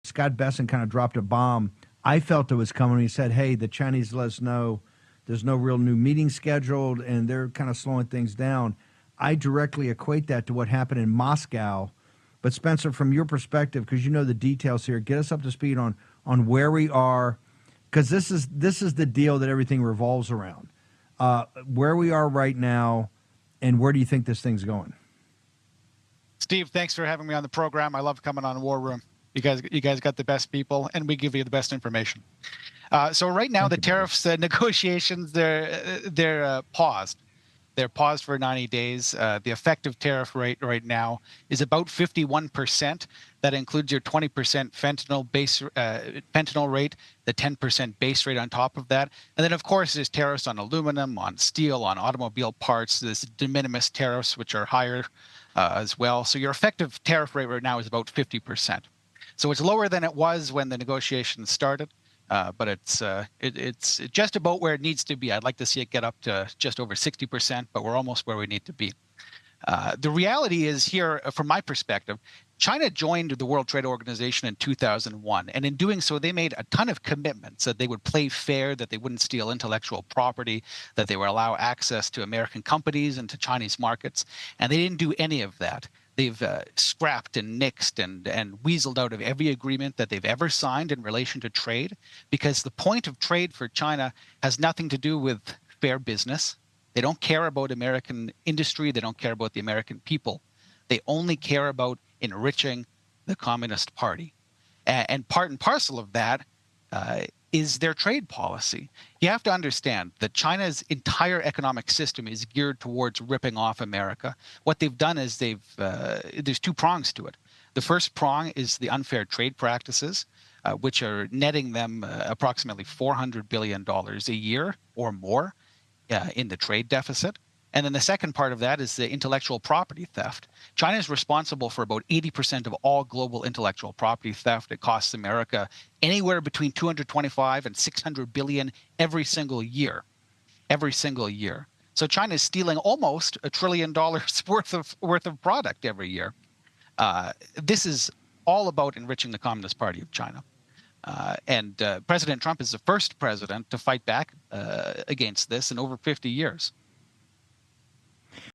Scott Besson kind of dropped a bomb. I felt it was coming. He said, hey, the Chinese let us know there's no real new meeting scheduled, and they're kind of slowing things down. I directly equate that to what happened in Moscow. But Spencer, from your perspective, because you know the details here, get us up to speed on where we are, because this is the deal that everything revolves around. Where we are right now, and where do you think this thing's going? Steve, thanks for having me on the program. I love coming on War Room. You guys got the best people, and we give you the best information. So right now, the tariffs negotiations, they're paused. They're paused for 90 days. The effective tariff rate right now is about 51%. That includes your 20% fentanyl rate, the 10% base rate on top of that. And then, of course, there's tariffs on aluminum, on steel, on automobile parts. There's de minimis tariffs, which are higher as well. So your effective tariff rate right now is about 50%. So it's lower than it was when the negotiations started. But it's just about where it needs to be. I'd like to see it get up to just over 60%, but we're almost where we need to be. The reality is here, from my perspective, China joined the World Trade Organization in 2001. And in doing so, they made a ton of commitments that they would play fair, that they wouldn't steal intellectual property, that they would allow access to American companies and to Chinese markets. And they didn't do any of that. They've scrapped and nixed and weaseled out of every agreement that they've ever signed in relation to trade, because the point of trade for China has nothing to do with fair business. They don't care about American industry. They don't care about the American people. They only care about enriching the Communist Party. And part and parcel of that is their trade policy. You have to understand that China's entire economic system is geared towards ripping off America. What they've done is there's two prongs to it. The first prong is the unfair trade practices, which are netting them approximately $400 billion a year or more in the trade deficit. And then the second part of that is the intellectual property theft. China is responsible for about 80% of all global intellectual property theft. It costs America anywhere between 225 and 600 billion every single year. So China is stealing almost $1 trillion worth of product every year. This is all about enriching the Communist Party of China. And President Trump is the first president to fight back against this in over 50 years.